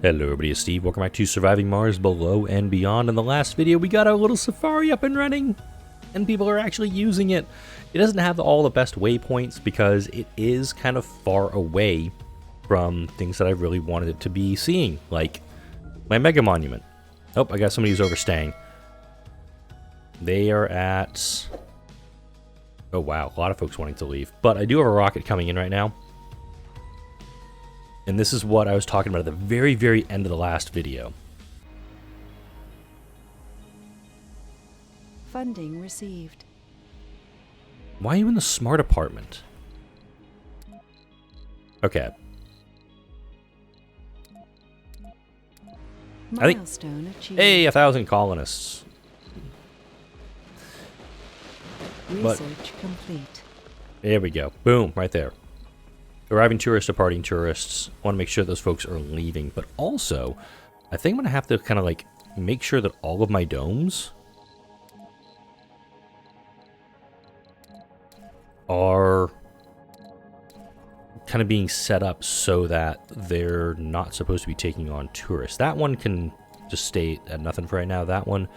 Hello everybody, it's Steve. Welcome back to Surviving Mars Below and Beyond. In the last video, we got our little safari up and running, and people are actually using it. It doesn't have all the best waypoints because it is kind of far away from things that I really wanted it to be seeing, like my mega monument. Oh, I got somebody who's overstaying. They are at... oh wow, a lot of folks wanting to leave. But I do have a rocket coming in right now. And this is what I was talking about at the very, very end of the last video. Funding received. Why are you in the smart apartment? Okay. Milestone achieved. Hey, 1,000 colonists. Research complete. There we go. Boom, right there. Arriving tourists, departing tourists. Want to make sure those folks are leaving. But also, I think I'm going to have to kind of like make sure that all of my domes are kind of being set up so that they're not supposed to be taking on tourists. That one can just stay at nothing for right now. That one,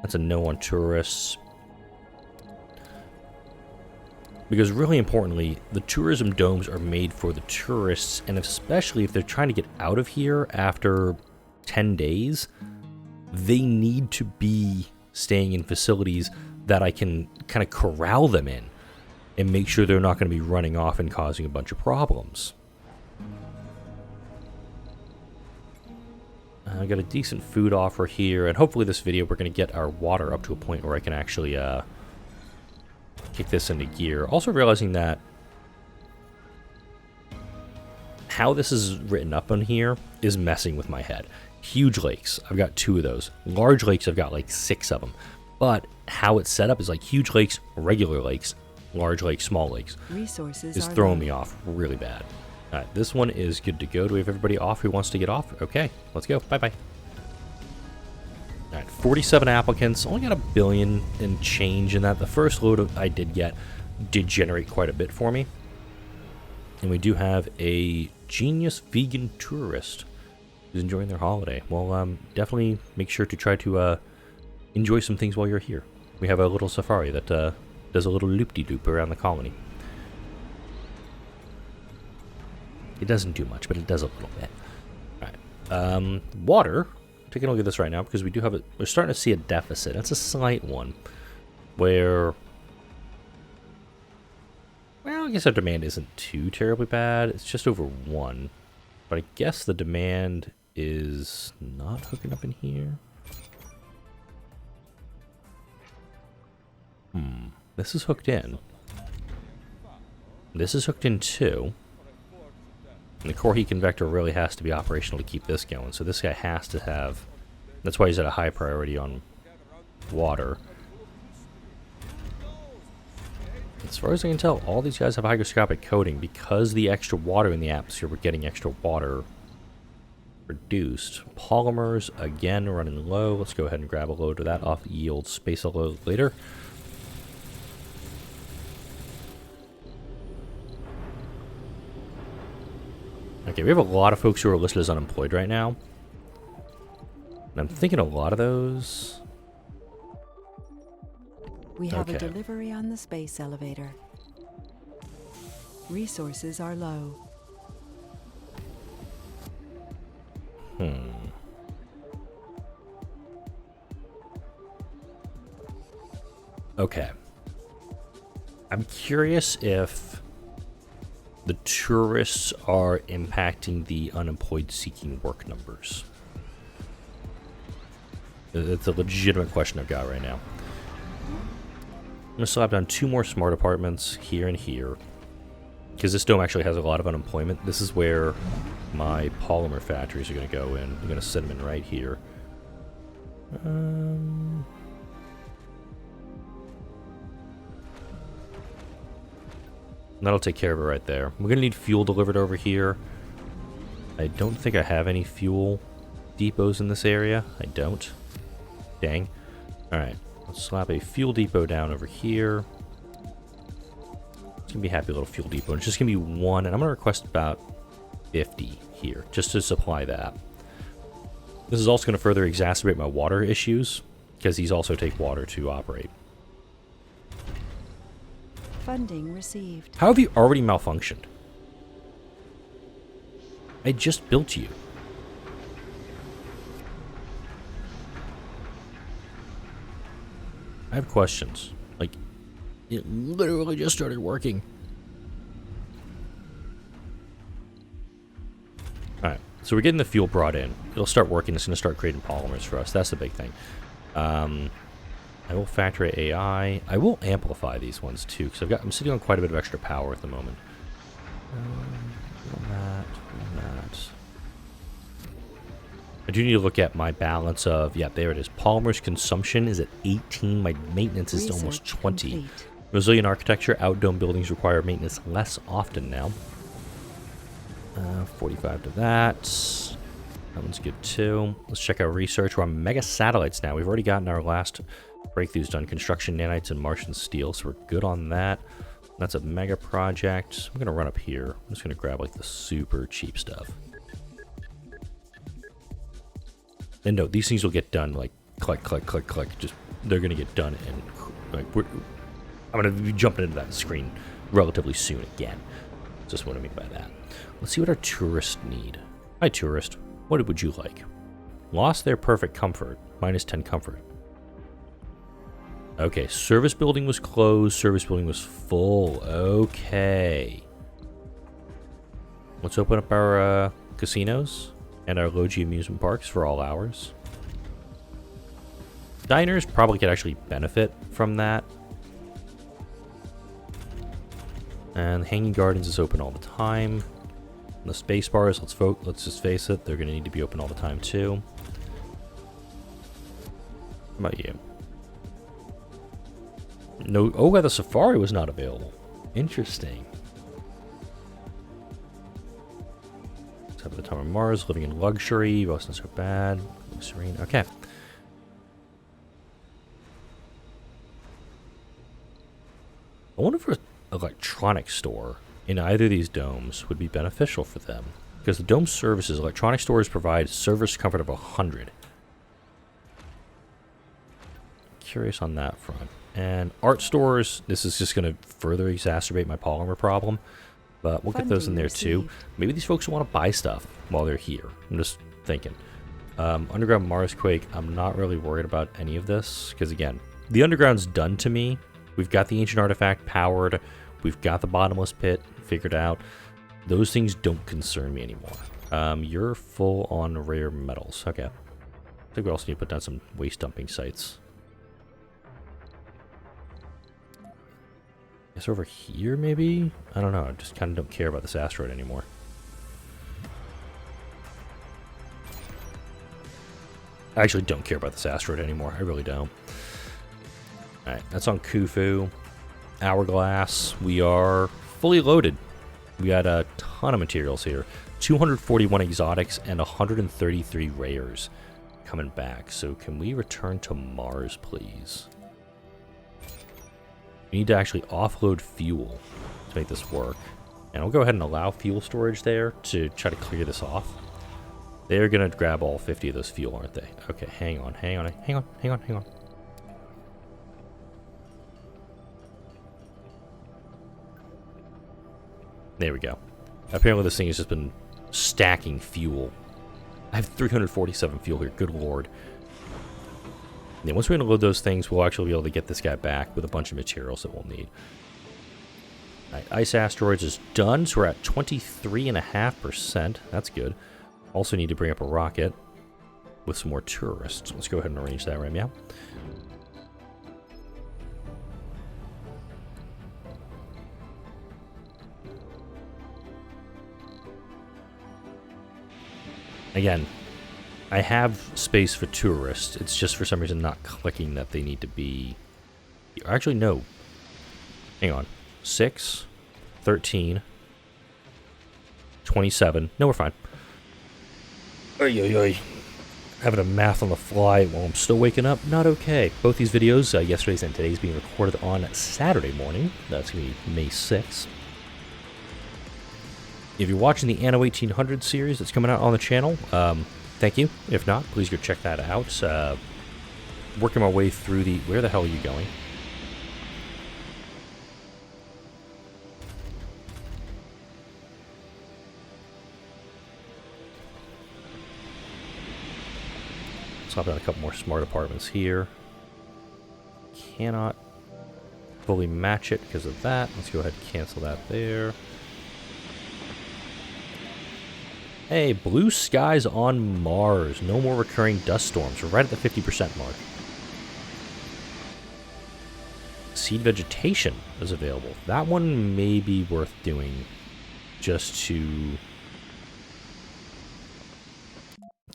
that's a no on tourists. Because really importantly, the tourism domes are made for the tourists, and especially if they're trying to get out of here after 10 days, they need to be staying in facilities that I can kind of corral them in and make sure they're not going to be running off and causing a bunch of problems. I got a decent food offer here, and hopefully this video we're going to get our water up to a point where I can actually kick this into gear. Also realizing that how this is written up on here is messing with my head. Huge lakes, I've got 2 of those. Large lakes, I've got like 6 of them. But how it's set up is like huge lakes, regular lakes, large lakes, small lakes. Resources is throwing me off really bad. Alright, this one is good to go. Do we have everybody off who wants to get off? Okay, let's go. Bye-bye. Alright, 47 applicants. Only got 1 billion and change in that. The first load I did get did generate quite a bit for me. And we do have a genius vegan tourist who's enjoying their holiday. Well, definitely make sure to try to enjoy some things while you're here. We have a little safari that does a little loop-de-loop around the colony. It doesn't do much, but it does a little bit. Alright, water. Taking a look at this right now because we do have we're starting to see a deficit. That's a slight one where, well, I guess our demand isn't too terribly bad. It's just over 1, but I guess the demand is not hooking up in here. This is hooked in. This is hooked in too. And the core heat convector really has to be operational to keep this going. So this guy has to have... that's why he's at a high priority on water. As far as I can tell, all these guys have hygroscopic coating. Because the extra water in the atmosphere, we're getting extra water reduced. Polymers, again, running low. Let's go ahead and grab a load of that off yield space a little later. Okay, we have a lot of folks who are listed as unemployed right now. And I'm thinking a lot of those... We have a delivery on the space elevator. Resources are low. Okay. I'm curious if the tourists are impacting the unemployed seeking work numbers. It's a legitimate question I've got right now. I'm going to slap down 2 more smart apartments here and here. Because this dome actually has a lot of unemployment. This is where my polymer factories are going to go in. I'm going to set them in right here. That'll take care of it right there. We're going to need fuel delivered over here. I don't think I have any fuel depots in this area. I don't. Dang. Alright, let's slap a fuel depot down over here. It's going to be a happy little fuel depot. It's just going to be 1, and I'm going to request about 50 here, just to supply that. This is also going to further exacerbate my water issues, because these also take water to operate. Funding received. How have you already malfunctioned? I just built you. I have questions. Like, it literally just started working. Alright, so we're getting the fuel brought in. It'll start working. It's going to start creating polymers for us. That's the big thing. I will factor AI. I will amplify these ones too, because I'm sitting on quite a bit of extra power at the moment. That. I do need to look at my balance of, yeah, there it is. Polymers consumption is at 18. My maintenance is almost 20. Complete. Resilient architecture. Outdome buildings require maintenance less often now. 45 to that. That one's good too. Let's check out research. We're on mega satellites now. We've already gotten our last breakthroughs done. Construction nanites and Martian steel, so we're good on that. That's a mega project. I'm going to run up here. I'm just going to grab like the super cheap stuff. And no, these things will get done like click, click, click, click. Just, they're going to get done and like I'm going to be jumping into that screen relatively soon again. Just what I mean by that. Let's see what our tourists need. Hi, tourist. What would you like? Lost their perfect comfort. Minus 10 comfort. Okay, service building was closed. Service building was full. Okay. Let's open up our casinos and our low-G amusement parks for all hours. Diners probably could actually benefit from that. And Hanging Gardens is open all the time. And the space bars, let's just face it, they're going to need to be open all the time too. How about you? No, oh, the Safari was not available. Interesting. Let's have the time of Mars, living in luxury. Well, it's not so bad. Serene. Okay. I wonder if an electronics store in either of these domes would be beneficial for them. Because the dome services, electronic stores provide service comfort of 100. Curious on that front. And art stores, this is just going to further exacerbate my polymer problem. But we'll get those in there too. Maybe these folks want to buy stuff while they're here. I'm just thinking. Underground Marsquake, I'm not really worried about any of this. Because again, the underground's done to me. We've got the ancient artifact powered. We've got the bottomless pit figured out. Those things don't concern me anymore. You're full on rare metals. Okay. I think we also need to put down some waste dumping sites. Guess over here, maybe? I don't know. I just kind of don't care about this asteroid anymore. I actually don't care about this asteroid anymore. I really don't. Alright, that's on Khufu. Hourglass. We are fully loaded. We got a ton of materials here. 241 exotics and 133 rares coming back. So can we return to Mars, please? We need to actually offload fuel to make this work. And I'll go ahead and allow fuel storage there to try to clear this off. They're going to grab all 50 of those fuel, aren't they? Okay, hang on. There we go. Apparently this thing has just been stacking fuel. I have 347 fuel here, good lord. And then once we're going to load those things, we'll actually be able to get this guy back with a bunch of materials that we'll need. Alright, Ice Asteroids is done, so we're at 23.5%. That's good. Also need to bring up a rocket with some more tourists. Let's go ahead and arrange that right now. Again, I have space for tourists. It's just for some reason not clicking that they need to be... Actually, no. Hang on. 6, 13, 27. No, we're fine. Oy, oy, oy. Having a math on the fly while I'm still waking up, not okay. Both these videos, yesterday's and today's, being recorded on Saturday morning. That's going to be May 6th. If you're watching the Anno 1800 series that's coming out on the channel, thank you. If not, please go check that out. Working my way through the... Where the hell are you going? Let's hop on a couple more smart apartments here. Cannot fully match it because of that. Let's go ahead and cancel that there. Hey, blue skies on Mars. No more recurring dust storms. We're right at the 50% mark. Seed vegetation is available. That one may be worth doing just to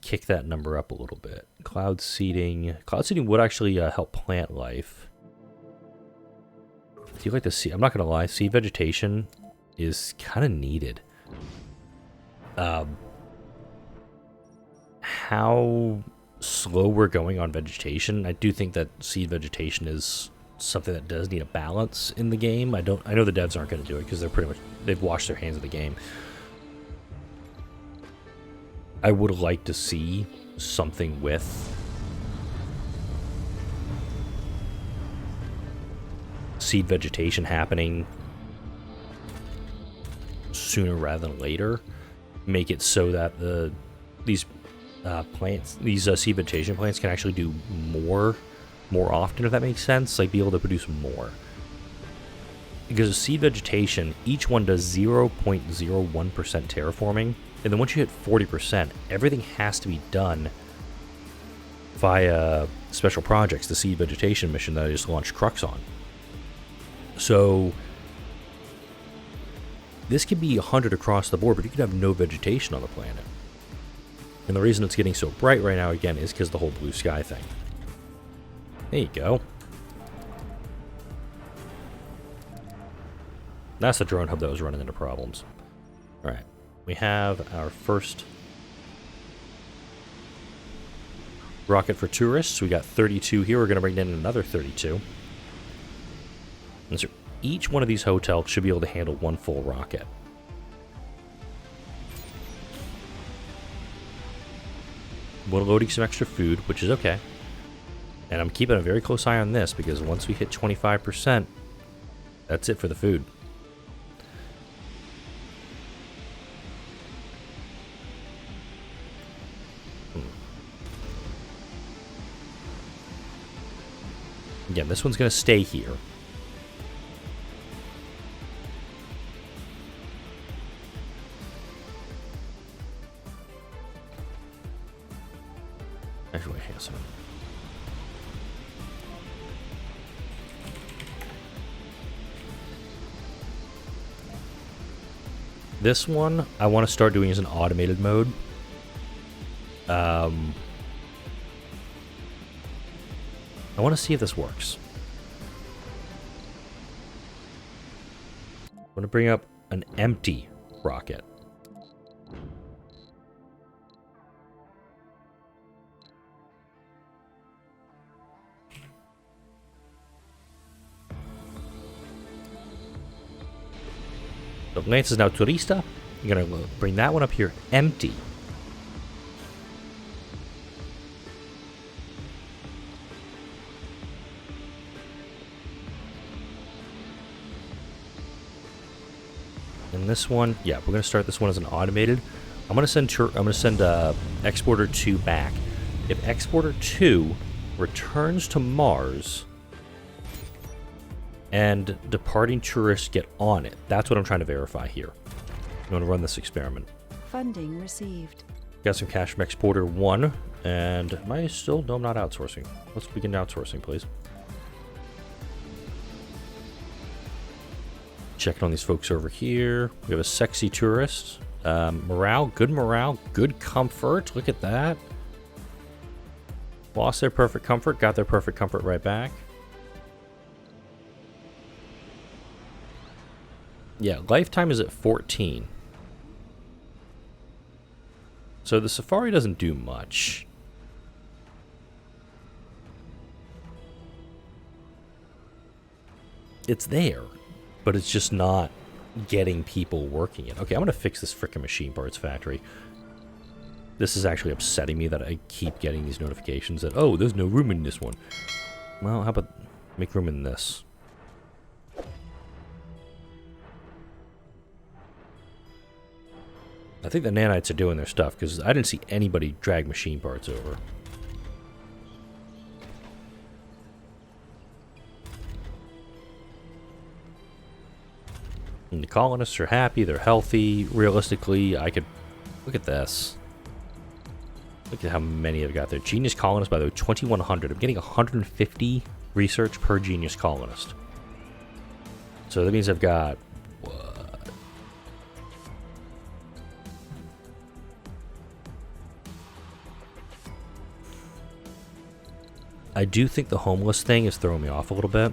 kick that number up a little bit. Cloud seeding. Cloud seeding would actually help plant life. Do you like to see? I'm not going to lie. Seed vegetation is kind of needed. How slow we're going on vegetation, I do think that seed vegetation is something that does need a balance in the game. I know the devs aren't going to do it because they've washed their hands of the game. I would like to see something with seed vegetation happening sooner rather than later. Make it so that these seed vegetation plants can actually do more often, if that makes sense. Like, be able to produce more. Because of seed vegetation, each one does 0.01% terraforming, and then once you hit 40%, everything has to be done via special projects, the seed vegetation mission that I just launched Crux on. So this could be 100 across the board, but you could have no vegetation on the planet. And the reason it's getting so bright right now, again, is because of the whole blue sky thing. There you go. That's the drone hub that was running into problems. Alright, we have our first rocket for tourists. We got 32 here. We're going to bring in another 32. And so each one of these hotels should be able to handle one full rocket. We're loading some extra food, which is okay. And I'm keeping a very close eye on this, because once we hit 25%, that's it for the food. Again, this one's going to stay here. Actually, hang on a second. This one, I want to start doing as an automated mode. I want to see if this works. I'm going to bring up an empty rocket. So Lance is now Turista. I'm going to bring that one up here empty. And this one, yeah, we're going to start this one as an automated. I'm going to send Exporter 2 back. If Exporter 2 returns to Mars and departing tourists get on it, that's what I'm trying to verify here. I'm going to run this experiment. Funding received. Got some cash from Exporter 1, and am I still? No, I'm not outsourcing. Let's begin outsourcing, please. Checking on these folks over here. We have a sexy tourist. Morale, good comfort. Look at that. Lost their perfect comfort, got their perfect comfort right back. Yeah, lifetime is at 14. So the Safari doesn't do much. It's there, but it's just not getting people working it. Okay, I'm going to fix this frickin' machine parts factory. This is actually upsetting me that I keep getting these notifications that, oh, there's no room in this one. Well, how about make room in this? I think the nanites are doing their stuff, because I didn't see anybody drag machine parts over. And the colonists are happy, they're healthy. Realistically, I could... Look at this. Look at how many I've got there. Genius colonists, by the way, 2,100. I'm getting 150 research per genius colonist. So that means I've got... I do think the homeless thing is throwing me off a little bit.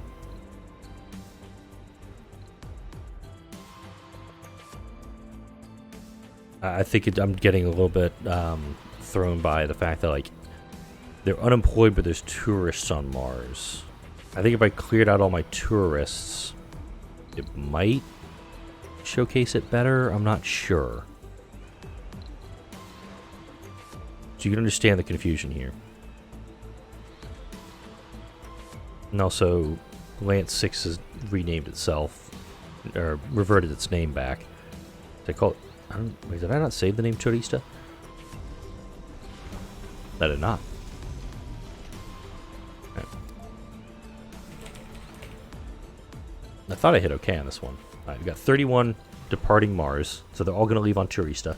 I think I'm getting a little bit thrown by the fact that, like, they're unemployed, but there's tourists on Mars. I think if I cleared out all my tourists, it might showcase it better. I'm not sure. So you can understand the confusion here. And also, Lance 6 has renamed itself, or reverted its name back. They call it... wait, did I not save the name Turista? I did not. Okay. I thought I hit okay on this one. Alright, we've got 31 departing Mars, so they're all going to leave on Turista.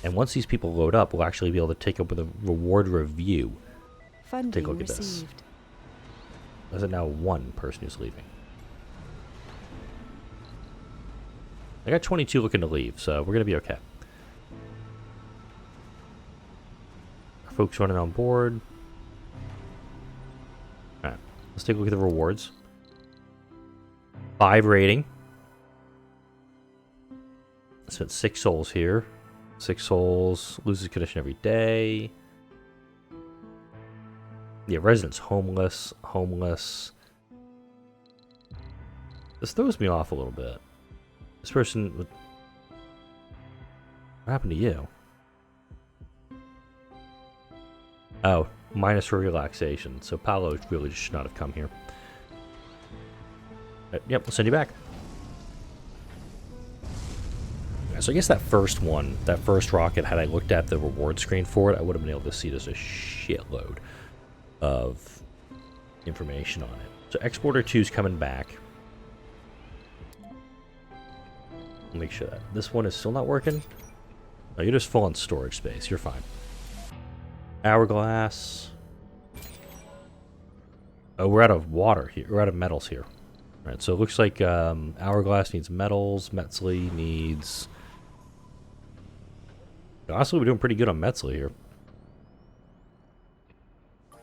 And once these people load up, we'll actually be able to take up with a reward review. Funding Take a look at received. this. There's now one person who's leaving. I got 22 looking to leave, so we're going to be okay. Folks running on board. Alright, let's take a look at the rewards. 5 rating. Spent 6 souls here. 6 souls, loses condition every day. Yeah, residents homeless. This throws me off a little bit. This person... What happened to you? Oh, minus for relaxation. So Paolo really should not have come here. Yep, we'll send you back. So I guess that first one, that first rocket, had I looked at the reward screen for it, I would have been able to see there's a shitload of information on it. So Exporter 2 is coming back. Make sure that this one is still not working. Oh, you're just full on storage space. You're fine. Hourglass. Oh, we're out of water here. We're out of metals here. All right, so it looks like Hourglass needs metals. Metzley needs... Honestly, we're doing pretty good on Metzley here.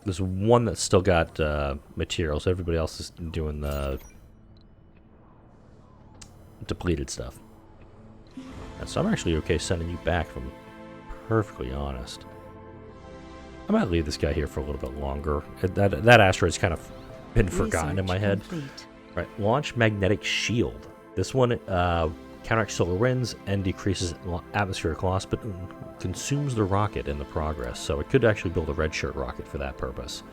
There's one that's still got materials. Everybody else is doing the depleted stuff. And so I'm actually okay sending you back, if I'm perfectly honest. I might leave this guy here for a little bit longer. That asteroid's kind of been forgotten in my head. Right, launch magnetic shield. This one counteracts solar winds and decreases atmospheric loss, but consumes the rocket in the progress. So it could actually build a red shirt rocket for that purpose.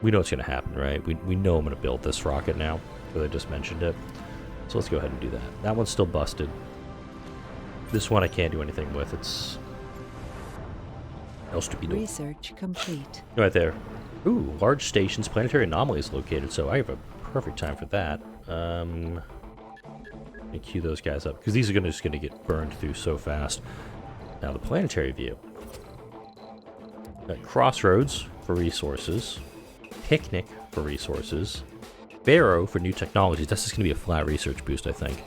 We know what's going to happen, right? We know I'm going to build this rocket now, because I just mentioned it. So let's go ahead and do that. That one's still busted. This one I can't do anything with. It's... else to be done. Research complete. Right there. Ooh, large stations, planetary anomalies located, so I have a perfect time for that. Let me queue those guys up, because these are just going to get burned through so fast. Now the planetary view. Got Crossroads for resources. Picnic for resources. Barrow for new technologies. That's just going to be a flat research boost, I think.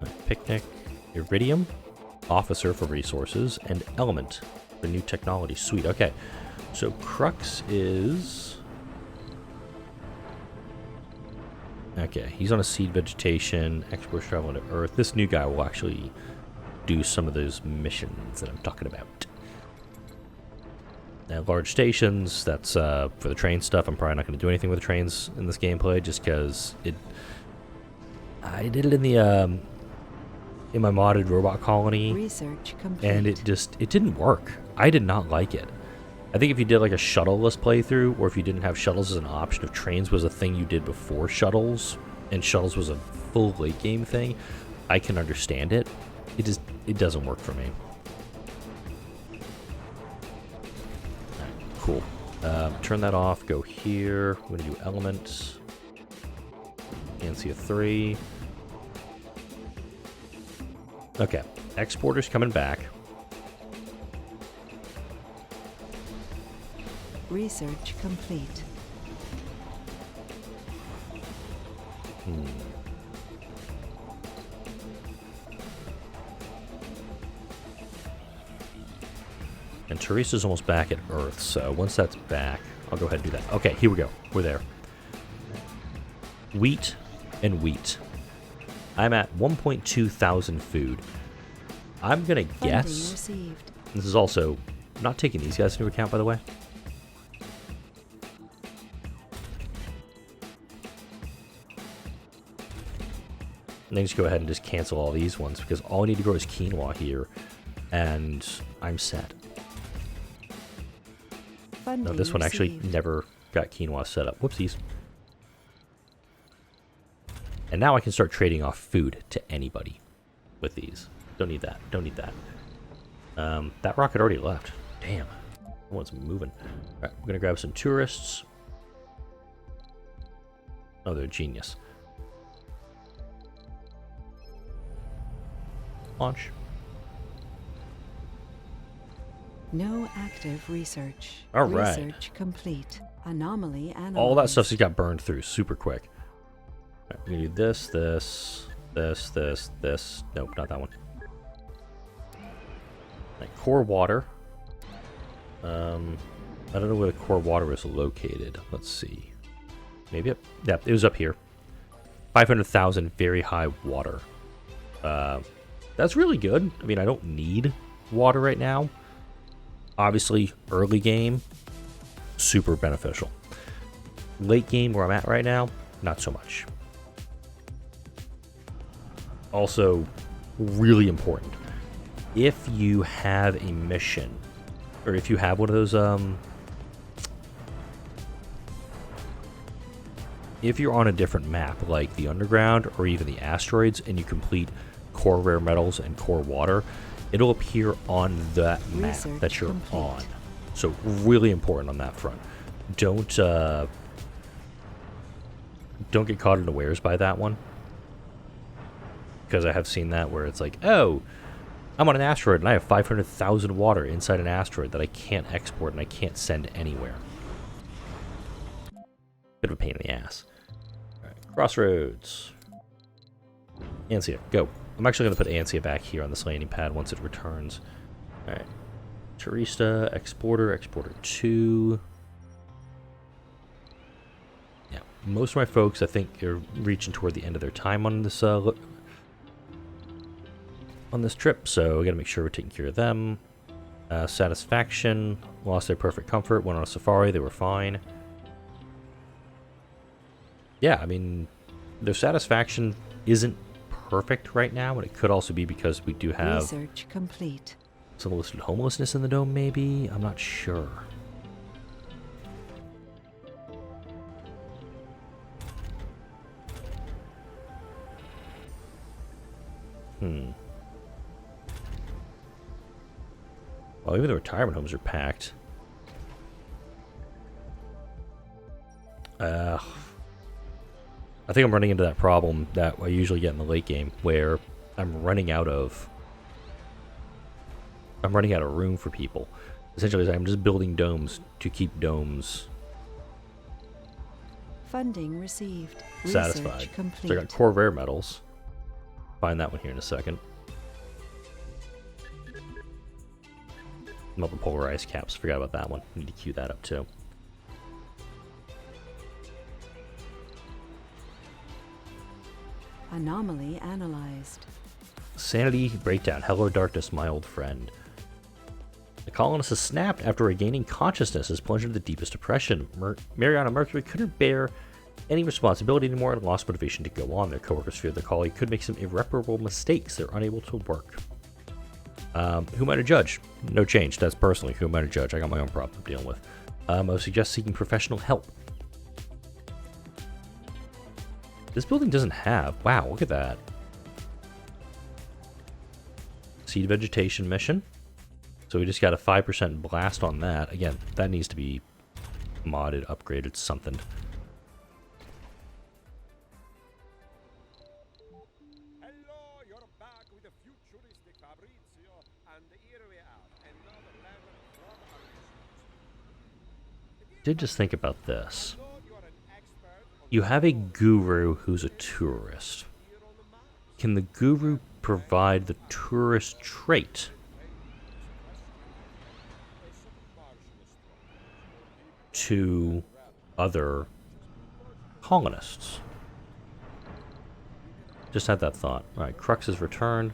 Right, Picnic. Iridium. Officer for resources. And Element for new technology. Sweet. Okay. So Crux is... okay, he's on a seed vegetation. Exports traveling to Earth. This new guy will actually do some of those missions that I'm talking about. Now, large stations, that's for the train stuff. I'm probably not going to do anything with the trains in this gameplay, just because it... I did it in in my modded robot colony, Research complete. and it didn't work. I did not like it. I think if you did like a shuttleless playthrough, or if you didn't have shuttles as an option, if trains was a thing you did before shuttles, and shuttles was a full late game thing, I can understand it. It doesn't work for me. Alright, cool. Turn that off, go here. I'm gonna do elements. ANSI 3. Okay, exporter's coming back. Research complete. And Teresa's almost back at Earth, so once that's back, I'll go ahead and do that. Okay, here we go. We're there. Wheat and wheat. I'm at 1.2 thousand food. I'm gonna guess. Received. This is also not taking these guys into account, by the way. And then just go ahead and just cancel all these ones, because all I need to grow is quinoa here, and I'm set. No, this one actually never got quinoa set up. Whoopsies. And now I can start trading off food to anybody with these. Don't need that. Don't need that. That rocket already left. Damn. That one's moving. Alright, I'm gonna grab some tourists. Oh, they're genius. Launch. No active research. All right. Research complete. Anomaly analyzed. All that stuff just got burned through super quick. All right, we're gonna do this, this, this, this, this. Nope, not that one. Right, core water. I don't know where the core water is located. Let's see. Maybe it. Yeah, it was up here. 500,000 very high water. That's really good. I mean, I don't need water right now. Obviously, early game, super beneficial. Late game, where I'm at right now, not so much. Also, really important. If you have a mission, or if you have one of those, if you're on a different map, like the Underground, or even the Asteroids, and you complete core rare metals and core water, it'll appear on that map Research that you're complete. on. So really important on that front. Don't get caught unawares by that one, because I have seen that where it's like, oh, I'm on an asteroid and I have 500,000 water inside an asteroid that I can't export and I can't send anywhere. Bit of a pain in the ass. All right, crossroads. Ansia, go. I'm actually going to put Ansia back here on this landing pad once it returns. Alright. Teresa, exporter, exporter 2. Yeah, most of my folks, I think, are reaching toward the end of their time on this trip, so we got to make sure we're taking care of them. Satisfaction, lost their perfect comfort, went on a safari, they were fine. Yeah, I mean, their satisfaction isn't perfect right now, but it could also be because we do have research complete. some listed homelessness in the dome, maybe? I'm not sure. Well, even the retirement homes are packed. I think I'm running into that problem that I usually get in the late game, where I'm running out of room for people. Essentially, I'm just building domes to keep domes Funding received. satisfied. Research complete. So I got core rare metals. Find that one here in a second. Multipolar ice caps. Forgot about that one. Need to queue that up too. Anomaly analyzed. Sanity breakdown. Hello, darkness, my old friend. The colonist has snapped after regaining consciousness, has plunged into the deepest depression. Mariana Mercury couldn't bear any responsibility anymore and lost motivation to go on. Their coworkers fear their colleague could make some irreparable mistakes. They're unable to work. Who am I to judge? No change. That's personally who am I to judge. I got my own problem I'm dealing with. I would suggest seeking professional help. This building doesn't have... Wow, look at that. Seed vegetation mission. So we just got a 5% blast on that. Again, that needs to be modded, upgraded, something. Hello, you're back with the futuristic Fabrizio, and here we have another level from our research. Did just think about this. I know you are an expert on You have a guru who's a tourist. here on the map. Can the guru provide the tourist trait to other colonists? Just had that thought. Alright, Crux is returned.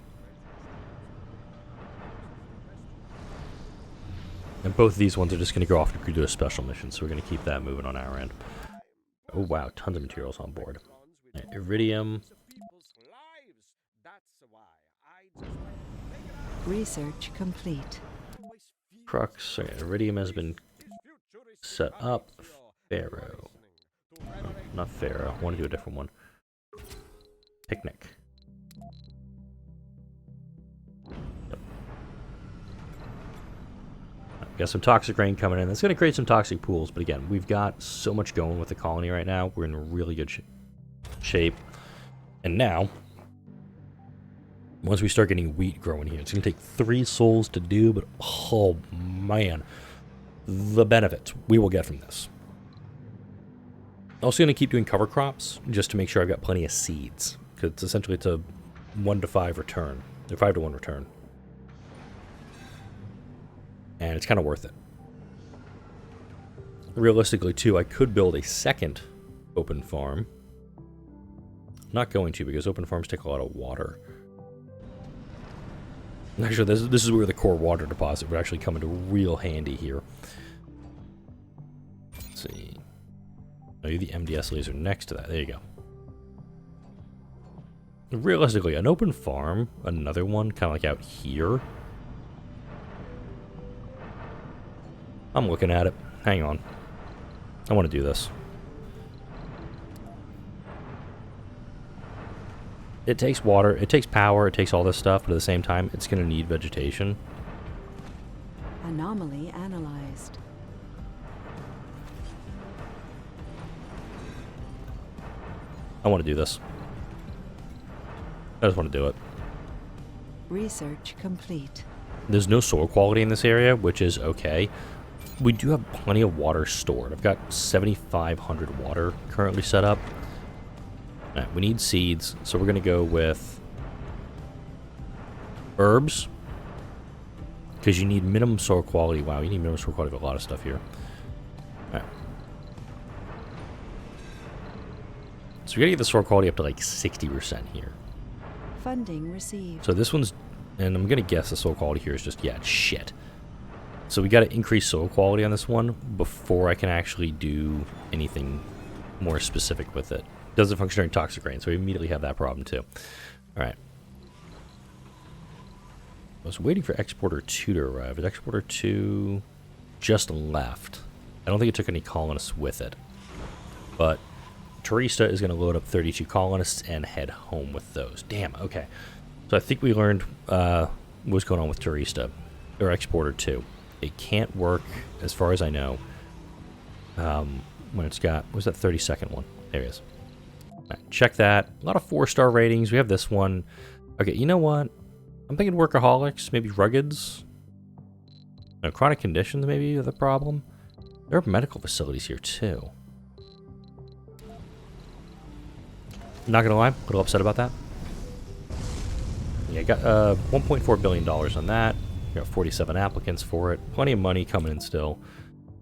And both of these ones are just going to go off to do a special mission, so we're going to keep that moving on our end. Oh wow, tons of materials on board. Right, Iridium. People's lives. That's why I just like to take it out. Research complete. Always feel Crux. Okay, Iridium has been futuristic set up. Fabrizio. Pharaoh. To Frederick Not Pharaoh. I want to do a different one. Picnic. Yep. Got some toxic rain coming in. That's going to create some toxic pools, but again, we've got so much going with the colony right now. We're in really good shape. And now, once we start getting wheat growing here, it's going to take 3 souls to do, but oh man, the benefits we will get from this. Also going to keep doing cover crops just to make sure I've got plenty of seeds, because essentially it's a 1 to 5 return, or 5 to 1 return, and it's kind of worth it. Realistically, too, I could build a second open farm. I'm not going to, because open farms take a lot of water. Actually, this is where the core water deposit would actually come into real handy here. Let's see. Oh, the MDS laser next to that. There you go. Realistically, an open farm, another one, kind of like out here. I'm looking at it. Hang on. I want to do this. It takes water, it takes power, it takes all this stuff, but at the same time, it's going to need vegetation. Anomaly analyzed. I want to do this. I just want to do it. Research complete. There's no soil quality in this area, which is okay. We do have plenty of water stored. I've got 7,500 water currently set up. All right, we need seeds, so we're going to go with herbs, because you need minimum soil quality. Wow, you need minimum soil quality of a lot of stuff here. All right. So we got to get the soil quality up to like 60% here. Funding received. So this one's, and I'm going to guess the soil quality here is just, yeah, it's shit. So we got to increase soil quality on this one before I can actually do anything more specific with it. Doesn't function during toxic rain, so we immediately have that problem too. All right. I was waiting for Exporter 2 to arrive. But Exporter 2 just left. I don't think it took any colonists with it. But Terraforming is going to load up 32 colonists and head home with those. Damn, okay. So I think we learned what's going on with Terraforming, or Exporter 2. It can't work, as far as I know, when it's got, what's that 32nd one? There it is. Right, check that. A lot of 4-star ratings. We have this one. Okay, you know what? I'm thinking workaholics, maybe ruggeds. No, chronic conditions maybe are the problem. There are medical facilities here too. Not gonna lie, a little upset about that. Yeah, got $1.4 billion on that. Got 47 applicants for it. Plenty of money coming in still.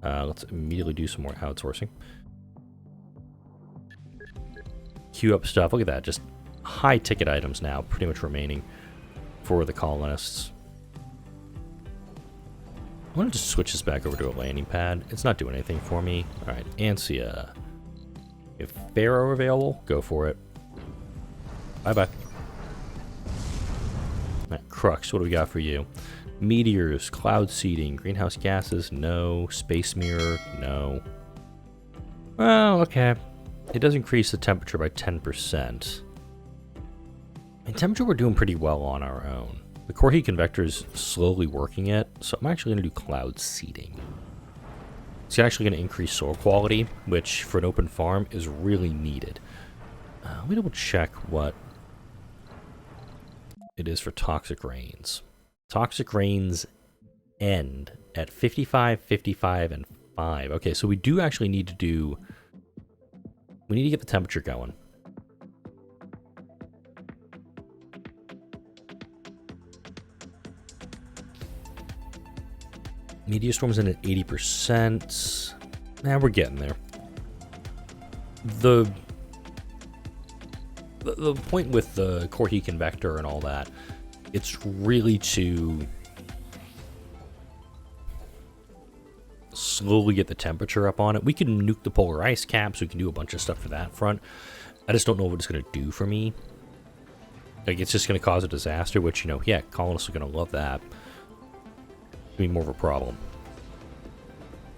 Let's immediately do some more outsourcing. Queue up stuff. Look at that. Just high ticket items now pretty much remaining for the colonists. I want to just switch this back over to a landing pad. It's not doing anything for me. Alright, Ansia. If Pharaoh available, go for it. Bye-bye. Alright, Crux, what do we got for you? Meteors, cloud seeding, greenhouse gases, no. Space mirror, no. Well, okay. It does increase the temperature by 10%. In temperature, we're doing pretty well on our own. The core heat convector is slowly working it, so I'm actually going to do cloud seeding. It's actually going to increase soil quality, which for an open farm is really needed. Let me double check what it is for toxic rains. Toxic rains end at 55, 55, and 5. Okay, so we do actually need to do... We need to get the temperature going. Meteor storms in at 80%. Nah, we're getting there. The point with the core heat convector and all that, it's really to slowly get the temperature up on it. We can nuke the polar ice caps. We can do a bunch of stuff for that front. I just don't know what it's going to do for me. Like, it's just going to cause a disaster, which, you know, yeah, colonists are going to love that. Be more of a problem.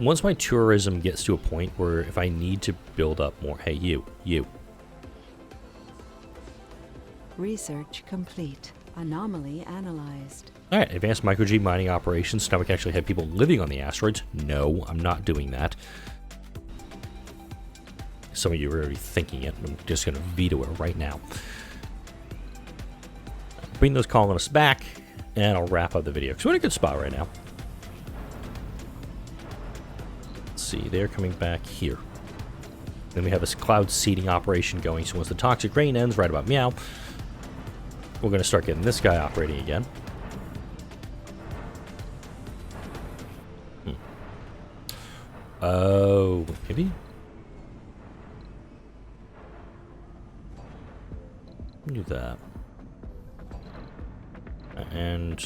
Once my tourism gets to a point where if I need to build up more... Hey, you. Research complete. Anomaly analyzed. Alright, advanced micro-G mining operations. Now we can actually have people living on the asteroids. No, I'm not doing that. Some of you are already thinking it. I'm just going to veto it right now. Bring those colonists back, and I'll wrap up the video, because we're in a good spot right now. Let's see, they're coming back here. Then we have this cloud seeding operation going, so once the toxic rain ends, right about meow, we're going to start getting this guy operating again. Oh, maybe? Do that. And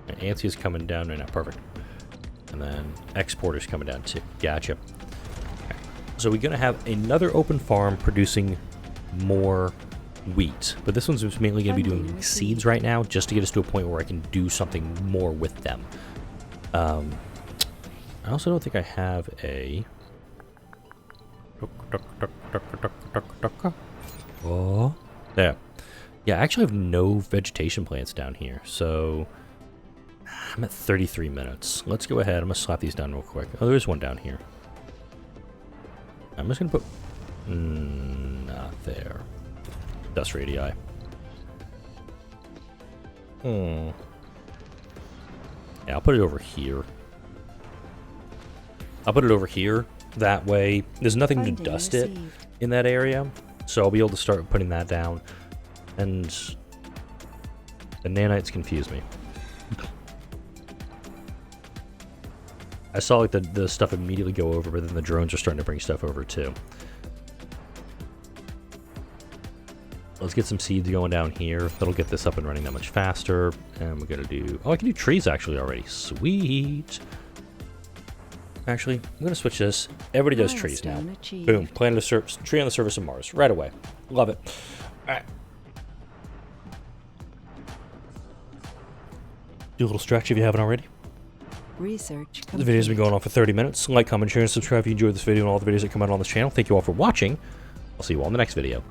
Antsia's coming down right now. Perfect. And then exporter's coming down too. Gotcha. Okay. So we're going to have another open farm producing more wheat. But this one's mainly going to be doing seeds right now, just to get us to a point where I can do something more with them. I also don't think I have a... Oh, there. Yeah, I actually have no vegetation plants down here, so I'm at 33 minutes. Let's go ahead. I'm going to slap these down real quick. Oh, there's one down here. I'm just going to put... not there. Dust radii. Yeah, I'll put it over here. I'll put it over here. That way, there's nothing to dust it in that area. So I'll be able to start putting that down. And the nanites confuse me. I saw like the stuff immediately go over, but then the drones are starting to bring stuff over too. Let's get some seeds going down here. That'll get this up and running that much faster. And we're gonna do... Oh, I can do trees actually already. Sweet. Actually, I'm gonna switch this. Everybody does trees now. Boom. Plant a tree on the surface of Mars. Right away. Love it. Alright. Do a little stretch if you haven't already. Research complete. The video's been going on for 30 minutes. Like, comment, share, and subscribe if you enjoyed this video and all the videos that come out on this channel. Thank you all for watching. I'll see you all in the next video.